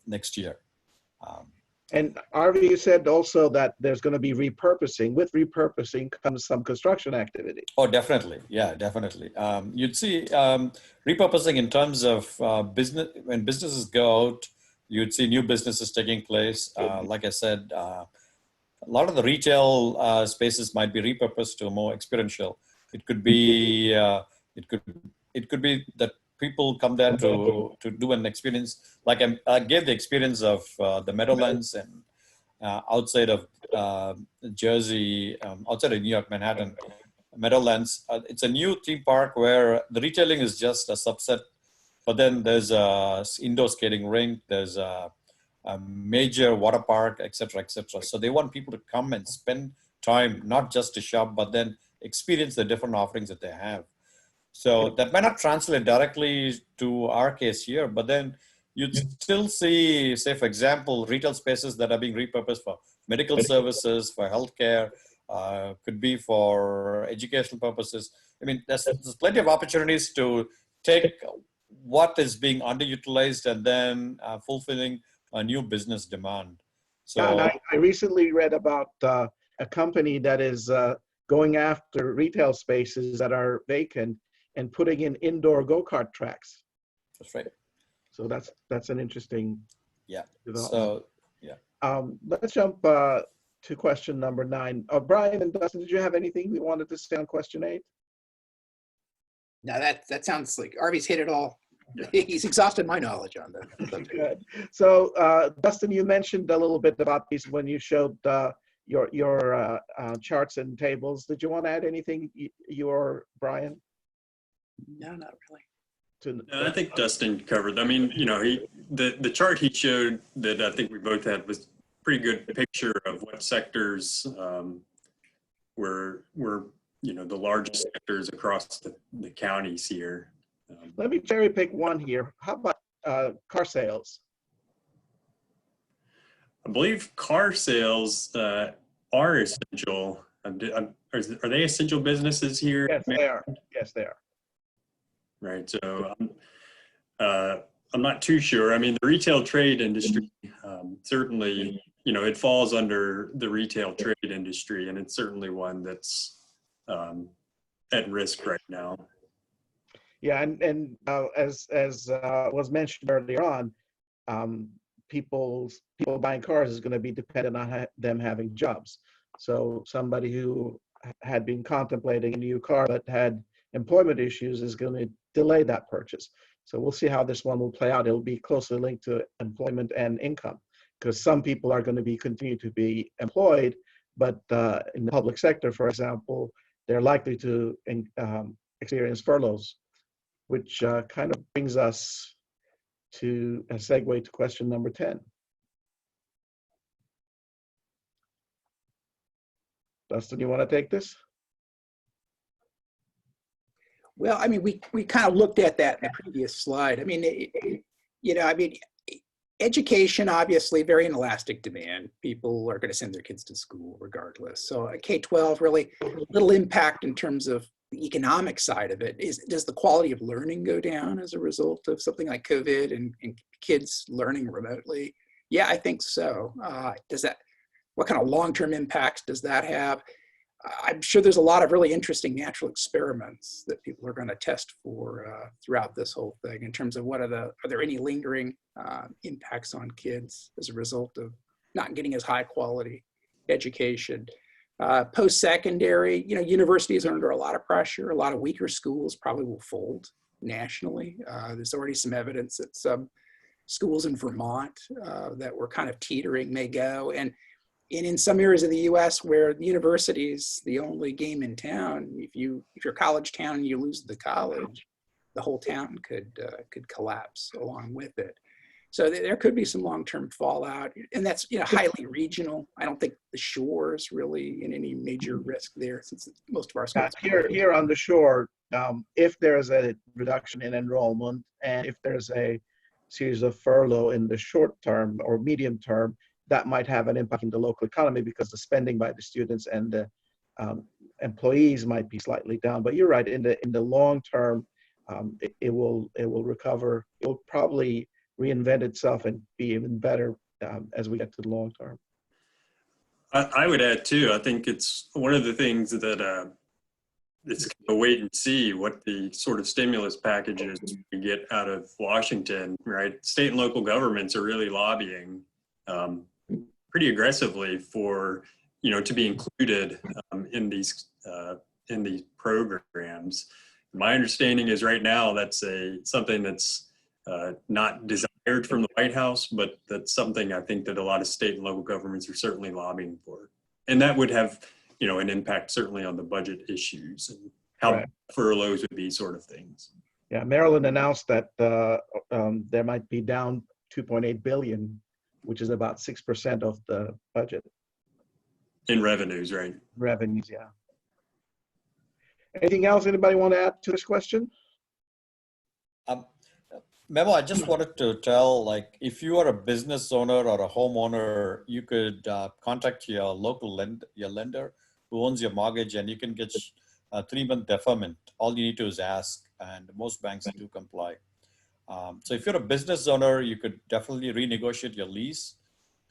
next year. And Arvi, you said also that there's going to be repurposing. With repurposing comes some construction activity. Oh, definitely. Yeah, definitely. You'd see repurposing in terms of business. When businesses go out, you'd see new businesses taking place. Like I said, a lot of the retail spaces might be repurposed to more experiential. It could be it could be that people come there to do an experience. Like I gave the experience of the Meadowlands and outside of Jersey, outside of New York, Manhattan, Meadowlands. It's a new theme park where the retailing is just a subset, but then there's a indoor skating rink, there's a major water park, etc., etc. So they want people to come and spend time, not just to shop, but then experience the different offerings that they have. So that might not translate directly to our case here, but then you'd still see, say, for example, retail spaces that are being repurposed for medical services, for healthcare, could be for educational purposes. I mean, there's plenty of opportunities to take what is being underutilized and then fulfilling a new business demand. So yeah, I recently read about a company that is going after retail spaces that are vacant and putting in indoor go-kart tracks. That's right. So that's an interesting development. So yeah. Let's jump to question number 9. Brian and Dustin, did you have anything you wanted to say on question 8? No, that sounds like Arvi's hit it all. He's exhausted my knowledge on that. Good. So Dustin, you mentioned a little bit about these when you showed your charts and tables. Did you want to add anything, you or Brian? No, not really. I think Dustin covered. I mean, the chart he showed that I think we both had was a pretty good picture of what sectors were the largest sectors across the counties here. Let me cherry pick one here. How about car sales? I believe car sales are essential. Are they essential businesses here? Yes, they are. Yes, they are. Right. So I'm not too sure. I mean, the retail trade industry, certainly, it falls under the retail trade industry, and it's certainly one that's at risk right now. Yeah, and as was mentioned earlier on, people buying cars is going to be dependent on them having jobs. So somebody who had been contemplating a new car but had employment issues is going to delay that purchase. So we'll see how this one will play out. It'll be closely linked to employment and income, because some people are going to be continue to be employed, but in the public sector, for example, they're likely to experience furloughs, which kind of brings us to a segue to question number 10. Dustin, you want to take this? Well, I mean, we kind of looked at that in the previous slide. I mean, education, obviously, very inelastic demand. People are going to send their kids to school regardless. So K-12, really little impact in terms of the economic side of it. Does the quality of learning go down as a result of something like COVID and kids learning remotely? Yeah, I think so. What kind of long-term impacts does that have? I'm sure there's a lot of really interesting natural experiments that people are going to test for throughout this whole thing in terms of are there any lingering impacts on kids as a result of not getting as high quality education. Post-secondary, universities are under a lot of pressure. A lot of weaker schools probably will fold nationally. There's already some evidence that some schools in Vermont that were kind of teetering may go. And in some areas of the U.S. where the university is the only game in town, if you're a college town and you lose the college, the whole town could collapse along with it. So there could be some long-term fallout, and that's highly regional. I don't think the shore is really in any major risk there, since most of our schools here on the shore, if there's a reduction in enrollment and if there's a series of furlough in the short term or medium term, that might have an impact in the local economy because the spending by the students and the employees might be slightly down. But you're right, in the long term, it will recover. It will probably reinvent itself and be even better as we get to the long term. I would add too, I think it's one of the things that it's kind of wait and see what the sort of stimulus packages we get out of Washington, right? State and local governments are really lobbying pretty aggressively for, to be included in these programs. My understanding is right now that's something that's not desired from the White House, but that's something I think that a lot of state and local governments are certainly lobbying for. And that would have, an impact certainly on the budget issues and how Right. furloughs would be, sort of things. Yeah, Maryland announced that there might be down 2.8 billion, which is about 6% of the budget. In revenues, right? Revenues, yeah. Anything else anybody want to add to this question? Memo, I just wanted to tell, if you are a business owner or a homeowner, you could contact your local lender who owns your mortgage, and you can get a 3-month deferment. All you need to is ask, and most banks do comply. So if you're a business owner, you could definitely renegotiate your lease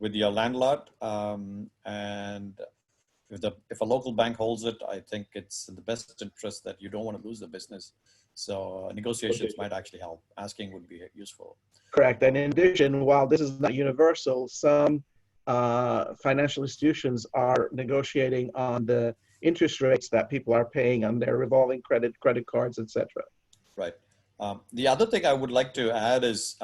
with your landlord. And if a local bank holds it, I think it's in the best interest that you don't want to lose the business. So negotiations might actually help. Asking would be useful. Correct. And in addition, while this is not universal, some financial institutions are negotiating on the interest rates that people are paying on their revolving credit cards, etc. Right. The other thing I would like to add is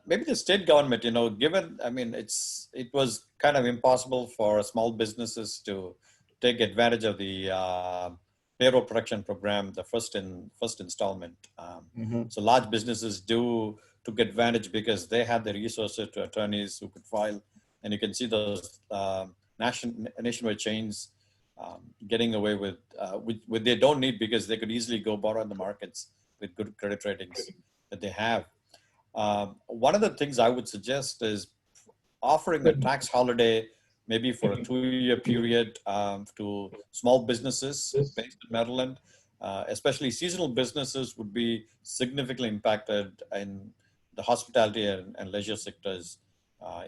maybe the state government, given, it was kind of impossible for small businesses to take advantage of the payroll protection program, the first installment. So large businesses took advantage because they had the resources to attorneys who could file, and you can see those nationwide chains getting away with what they don't need because they could easily go borrow in the markets with good credit ratings that they have. One of the things I would suggest is offering a tax holiday, maybe for a 2-year period to small businesses based in Maryland, especially seasonal businesses would be significantly impacted in the hospitality and leisure sectors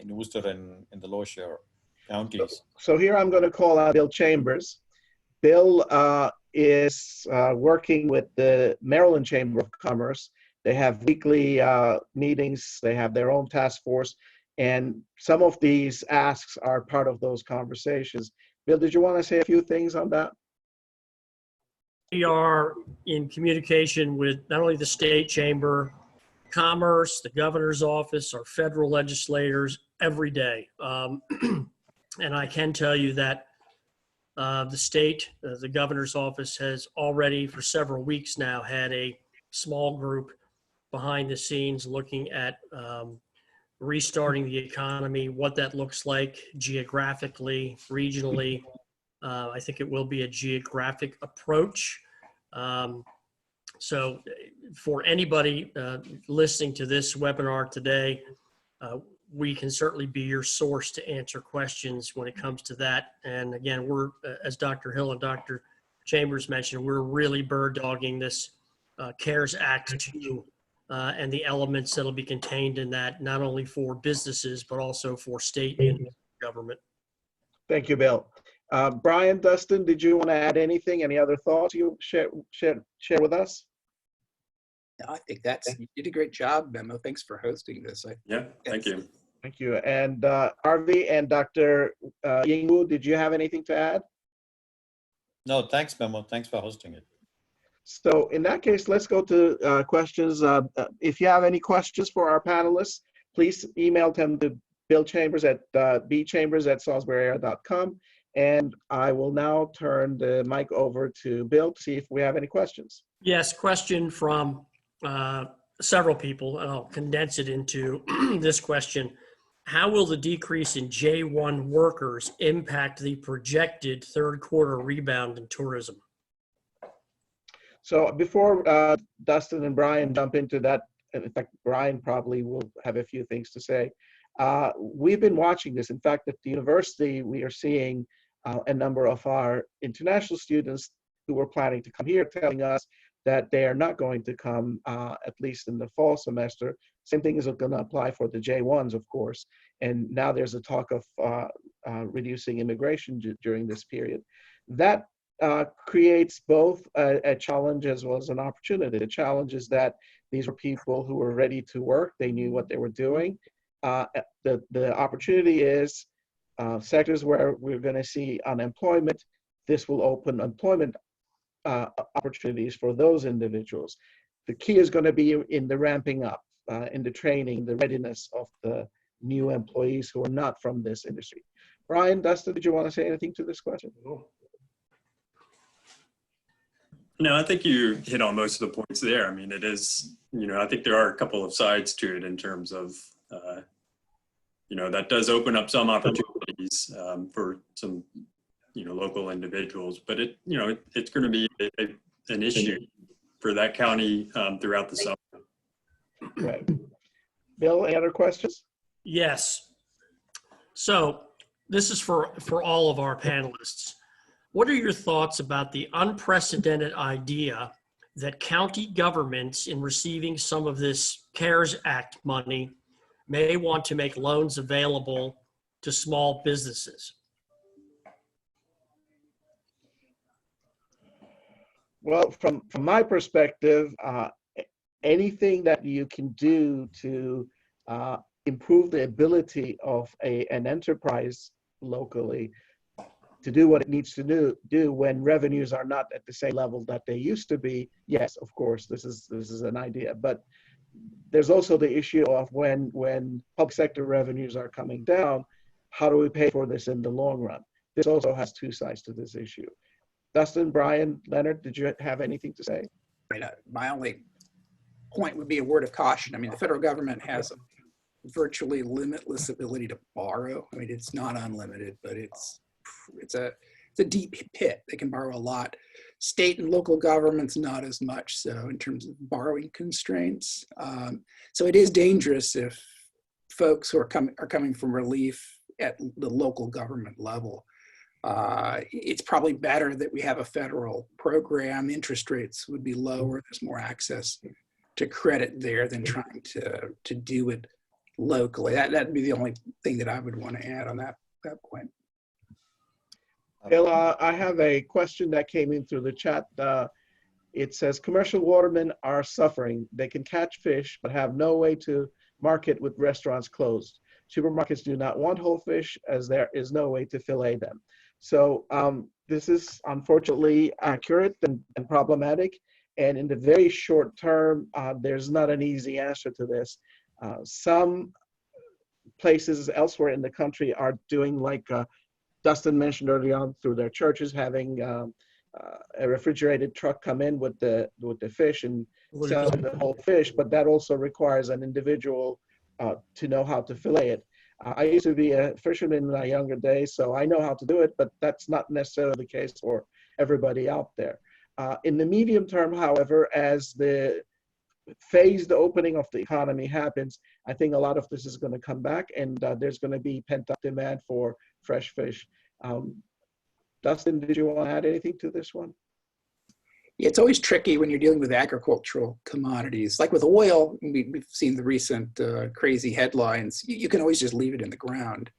in Worcester and in the Lower Shore counties. So here I'm going to call out Bill Chambers. Bill is working with the Maryland Chamber of Commerce. They have weekly meetings. They have their own task force. And some of these asks are part of those conversations. Bill, did you want to say a few things on that? are in communication with not only the state chamber, Commerce, the governor's office, our federal legislators every day. And I can tell you that the state, the governor's office has already for several weeks now had a small group behind the scenes looking at restarting the economy, what that looks like geographically, regionally. I think it will be a geographic approach. So for anybody listening to this webinar today, we can certainly be your source to answer questions when it comes to that. And again, we're, as Dr. Hill and Dr. Chambers mentioned, we're really bird dogging this CARES Act 2 and the elements that'll be contained in that, not only for businesses, but also for state and government. Thank you, Bill. Brian, Dustin, did you want to add anything? Any other thoughts you share with us? No, I think you did a great job, Memo. Thanks for hosting this. Yeah, thank you. Thank you. And Harvey and Dr. Yingwu, did you have anything to add? No, thanks, Memo. Thanks for hosting it. So in that case, let's go to questions. If you have any questions for our panelists, please email them to Bill Chambers at bchambers@salisburyarea.com. And I will now turn the mic over to Bill to see if we have any questions. Yes, question from several people, and I'll condense it into this question. How will the decrease in J1 workers impact the projected third quarter rebound in tourism? So before Dustin and Brian jump into that, in fact, Brian probably will have a few things to say. We've been watching this. In fact, at the university, we are seeing a number of our international students who were planning to come here telling us that they are not going to come, at least in the fall semester. Same thing is going to apply for the J1s, of course. And now there's a talk of reducing immigration during this period. That creates both a challenge as well as an opportunity. The challenge is that these were people who were ready to work. They knew what they were doing. The opportunity is sectors where we're going to see unemployment. This will open employment opportunities for those individuals. The key is going to be in the ramping up, in the training, the readiness of the new employees who are not from this industry. Brian, Dustin, did you want to say anything to this question? No, I think you hit on most of the points there. I mean, it is, I think there are a couple of sides to it in terms of, that does open up some opportunities for some, local individuals, but it's going to be an issue for that county throughout the summer. Right. Bill, any other questions? Yes. So this is for all of our panelists. What are your thoughts about the unprecedented idea that county governments, in receiving some of this CARES Act money, may want to make loans available to small businesses? Well, from my perspective, anything that you can do to improve the ability of an enterprise locally to do what it needs to do when revenues are not at the same level that they used to be, yes, of course, this is an idea. But there's also the issue of when public sector revenues are coming down, how do we pay for this in the long run? This also has two sides to this issue. Dustin, Brian, Leonard, did you have anything to say? My only point would be a word of caution. I mean, the federal government has a virtually limitless ability to borrow. I mean, it's not unlimited, but it's a deep pit. They can borrow a lot. State and local governments, not as much so in terms of borrowing constraints. So it is dangerous if folks who are coming from relief at the local government level. It's probably better that we have a federal program. Interest rates would be lower. There's more access to credit there than trying to do it locally. That'd be the only thing that I would want to add on that point. Bill, I have a question that came in through the chat. It says, commercial watermen are suffering. They can catch fish, but have no way to market with restaurants closed. Supermarkets do not want whole fish as there is no way to fillet them. So this is unfortunately accurate and problematic. And in the very short term, there's not an easy answer to this. Some places elsewhere in the country are doing like Dustin mentioned early on, through their churches, having a refrigerated truck come in with the fish and sell the whole fish, but that also requires an individual to know how to fillet it. I used to be a fisherman in my younger days, so I know how to do it, but that's not necessarily the case for everybody out there. In the medium term, however, as the phased opening of the economy happens, I think a lot of this is going to come back, and there's going to be pent-up demand for fresh fish. Dustin, did you want to add anything to this one? Yeah, it's always tricky when you're dealing with agricultural commodities. Like with oil, we've seen the recent crazy headlines. You can always just leave it in the ground.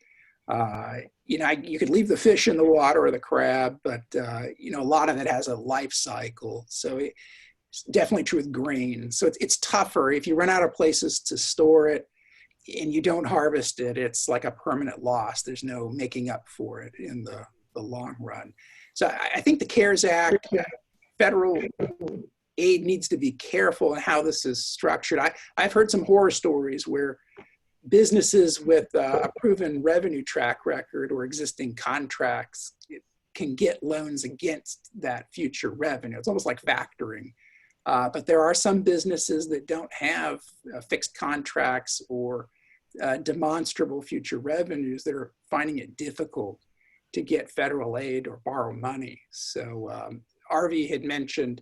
You could leave the fish in the water or the crab, but a lot of it has a life cycle. So it's definitely true with grain. So it's tougher. If you run out of places to store it and you don't harvest it, it's like a permanent loss. There's no making up for it in the long run. So I think the CARES Act, federal aid needs to be careful in how this is structured. I've heard some horror stories where businesses with a proven revenue track record or existing contracts can get loans against that future revenue. It's almost like factoring. But there are some businesses that don't have fixed contracts or demonstrable future revenues that are finding it difficult to get federal aid or borrow money. So Arvi had mentioned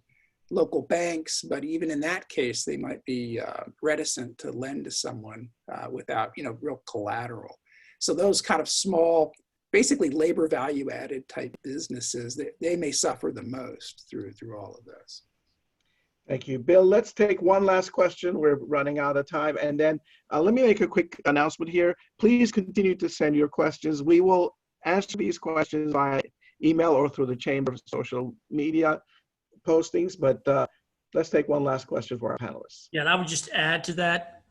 local banks, but even in that case, they might be reticent to lend to someone without real collateral. So those kind of small, basically labor value added type businesses, they may suffer the most through all of this. Thank you, Bill. Let's take one last question. We're running out of time. And then let me make a quick announcement here. Please continue to send your questions. We will answer these questions via email or through the Chamber's social media postings, but let's take one last question for our panelists. Yeah, and I would just add to that,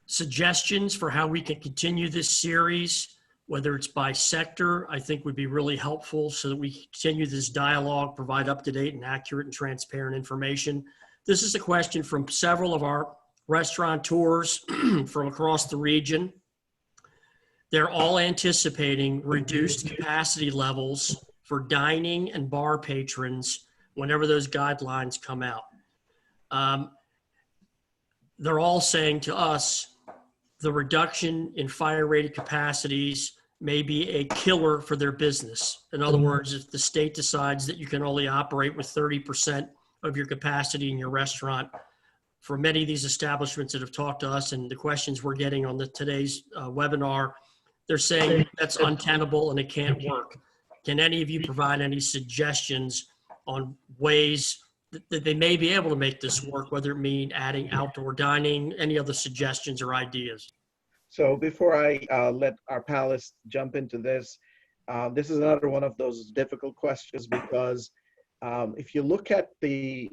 suggestions for how we can continue this series, whether it's by sector, I think would be really helpful so that we continue this dialogue, provide up-to-date and accurate and transparent information. This is a question from several of our restaurateurs from across the region. They're all anticipating reduced capacity levels for dining and bar patrons whenever those guidelines come out. They're all saying to us, the reduction in fire-rated capacities may be a killer for their business. In other words, if the state decides that you can only operate with 30% of your capacity in your restaurant, for many of these establishments that have talked to us and the questions we're getting on today's webinar, they're saying that's untenable and it can't work. Can any of you provide any suggestions on ways that they may be able to make this work, whether it mean adding outdoor dining, any other suggestions or ideas? So before I let our panelists jump into this, this is another one of those difficult questions because if you look at the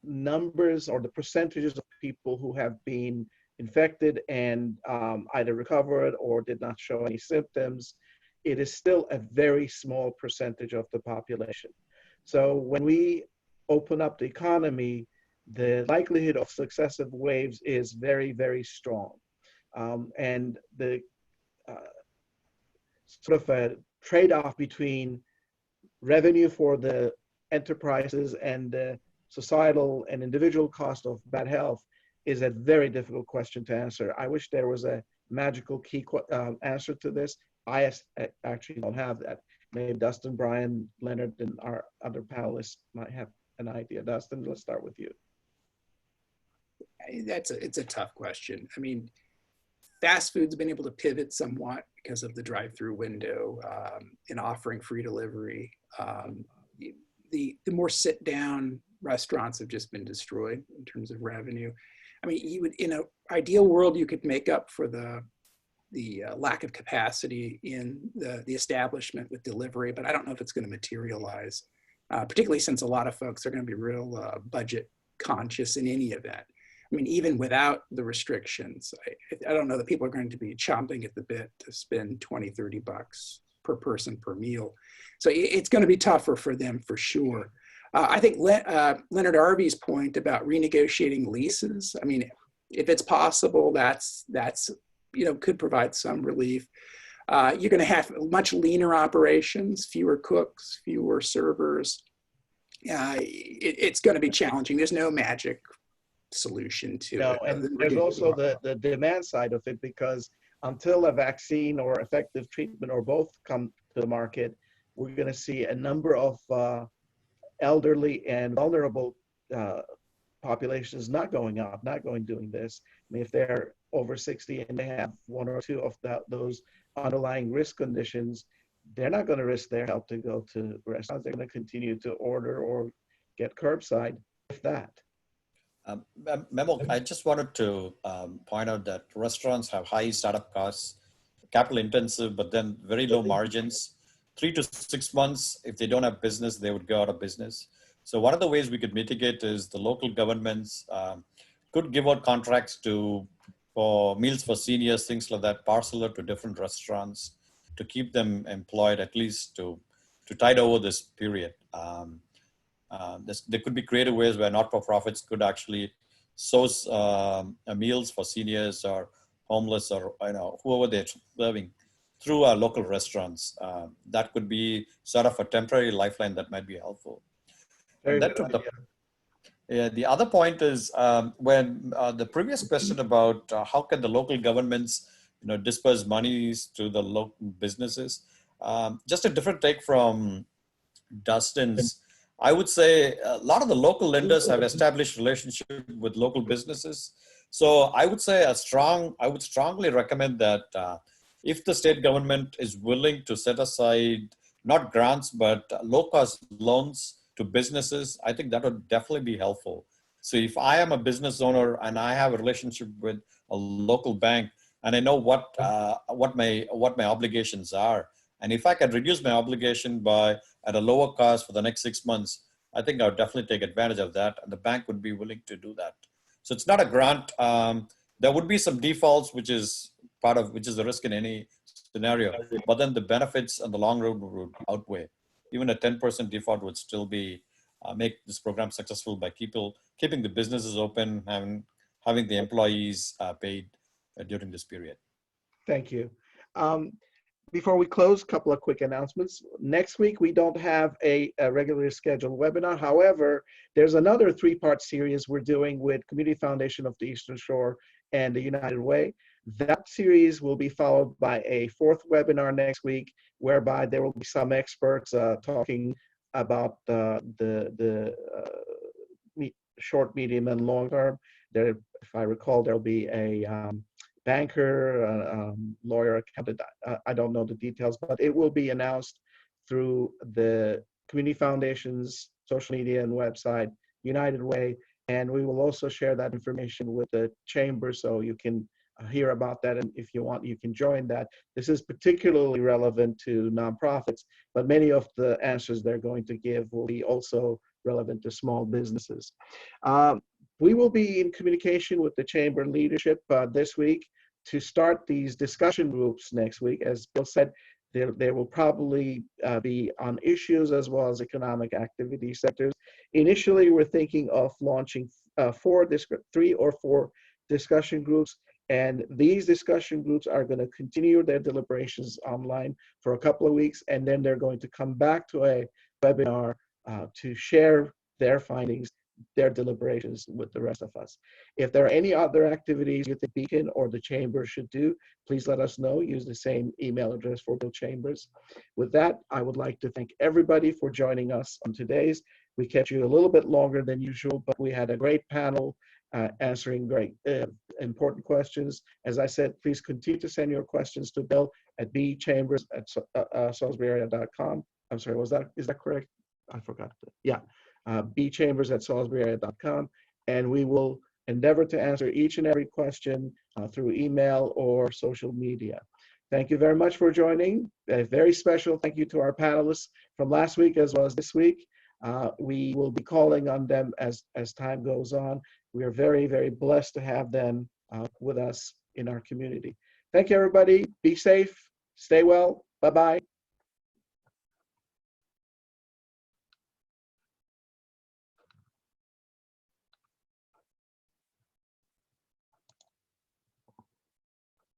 numbers or the percentages of people who have been infected and either recovered or did not show any symptoms, it is still a very small percentage of the population. So when we open up the economy, the likelihood of successive waves is very, very strong. And the sort of a trade-off between revenue for the enterprises and the societal and individual cost of bad health is a very difficult question to answer. I wish there was a magical key answer to this. I actually don't have that. Maybe Dustin, Brian, Leonard, and our other panelists might have an idea. Dustin, let's start with you. It's a tough question. I mean, fast food's been able to pivot somewhat because of the drive-through window and offering free delivery. The more sit-down restaurants have just been destroyed in terms of revenue. I mean, you would, in an ideal world, you could make up for the lack of capacity in the establishment with delivery, but I don't know if it's going to materialize, particularly since a lot of folks are going to be real budget conscious in any event. I mean, even without the restrictions, I don't know that people are going to be chomping at the bit to spend $20, $30 per person per meal. So it's going to be tougher for them for sure. I think Leonard Arby's point about renegotiating leases, I mean, if it's possible, that's could provide some relief. You're going to have much leaner operations, fewer cooks, fewer servers. It's going to be challenging. There's no magic solution to No, it. and there's also the demand side of it, because until a vaccine or effective treatment or both come to the market, we're going to see a number of elderly and vulnerable populations not going out, doing this. I mean, if they're over 60 and they have one or two of those underlying risk conditions, they're not going to risk their health to go to restaurants. They're going to continue to order or get curbside, if that. Memo, I just wanted to point out that restaurants have high startup costs, capital intensive, but then very low margins. 3 to 6 months, if they don't have business, they would go out of business. So one of the ways we could mitigate is the local governments could give out contracts for meals for seniors, things like that, parcel it to different restaurants to keep them employed, at least to tide over this period. There could be creative ways where not-for-profits could actually source meals for seniors or homeless or whoever they're serving through our local restaurants. That could be sort of a temporary lifeline that might be helpful. And that took the other point is when the previous question about how can the local governments disperse monies to the local businesses, just a different take from Dustin's. I would say a lot of the local lenders have established relationships with local businesses. So I would say I would strongly recommend that if the state government is willing to set aside not grants, but low-cost loans to businesses, I think that would definitely be helpful. So if I am a business owner and I have a relationship with a local bank and I know what my obligations are, and if I can reduce my obligation at a lower cost for the next 6 months, I think I would definitely take advantage of that, and the bank would be willing to do that. So it's not a grant. There would be some defaults, which is the risk in any scenario, but then the benefits on the long run would outweigh. Even a 10% default would still be make this program successful by keeping the businesses open, having the employees paid during this period. Thank you. Before we close, a couple of quick announcements. Next week, we don't have a regularly scheduled webinar. However, there's another 3-part series we're doing with Community Foundation of the Eastern Shore and the United Way. That series will be followed by a 4th webinar next week, whereby there will be some experts talking about the short, medium, and long term. There, if I recall, there'll be a banker, lawyer, accountant. I don't know the details, but it will be announced through the Community Foundation's social media and website, United Way, and we will also share that information with the chamber so you can hear about that, and if you want, you can join that. This is particularly relevant to nonprofits, but many of the answers they're going to give will be also relevant to small businesses. We will be in communication with the chamber leadership this week to start these discussion groups next week. As Bill said, there will probably be on issues as well as economic activity sectors. Initially, we're thinking of launching 3 or 4 discussion groups, and these discussion groups are going to continue their deliberations online for a couple of weeks, and then they're going to come back to a webinar to share their findings, their deliberations with the rest of us. If there are any other activities you think Beacon or the Chamber should do, please let us know. Use the same email address for Bill Chambers. With that, I would like to thank everybody for joining us on today's. We kept you a little bit longer than usual, but we had a great panel answering great important questions. As I said, please continue to send your questions to Bill at bchambers@salisburyarea.com. I'm sorry, is that correct? I forgot. Yeah, bchambers@salisburyarea.com, and we will endeavor to answer each and every question through email or social media. Thank you very much for joining. A very special thank you to our panelists from last week as well as this week. We will be calling on them as time goes on. We are very, very blessed to have them with us in our community. Thank you, everybody. Be safe. Stay well. Bye-bye.